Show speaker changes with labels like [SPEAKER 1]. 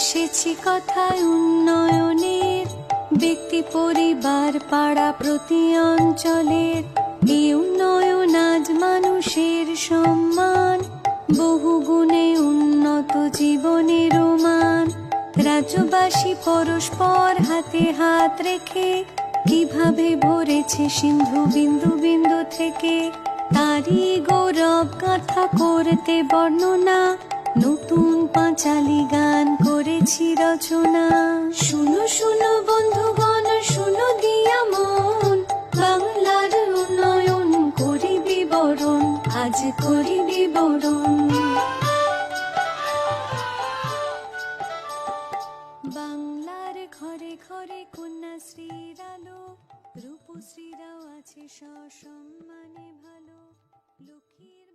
[SPEAKER 1] এসেছি কথায় উন্নয়নের, ব্যক্তি পরিবার পাড়া প্রতি অঞ্চলের। এই উন্নয়ন আজ মানুষের সম্মান, বহু গুণে উন্নত জীবনের মান। রাজ্যবাসী পরস্পর হাতে হাত রেখে কিভাবে ভরেছে সিন্ধু বিন্দু বিন্দু থেকে। তারই গৌরব গাথা করতে বর্ণনা, নতুন পাঁচালী গান করেছি রচনা। শুনো শুনো বন্ধুগণ, শুনো দিয়া মন, বাংলার উন্নয়ন করি বিবরণ, আজ করি বিবরণ। বাংলার ঘরে ঘরে কন্যাশ্রীর আলো, রূপশ্রীরাও আছে সসম্মানে ভালো। লক্ষ্মীর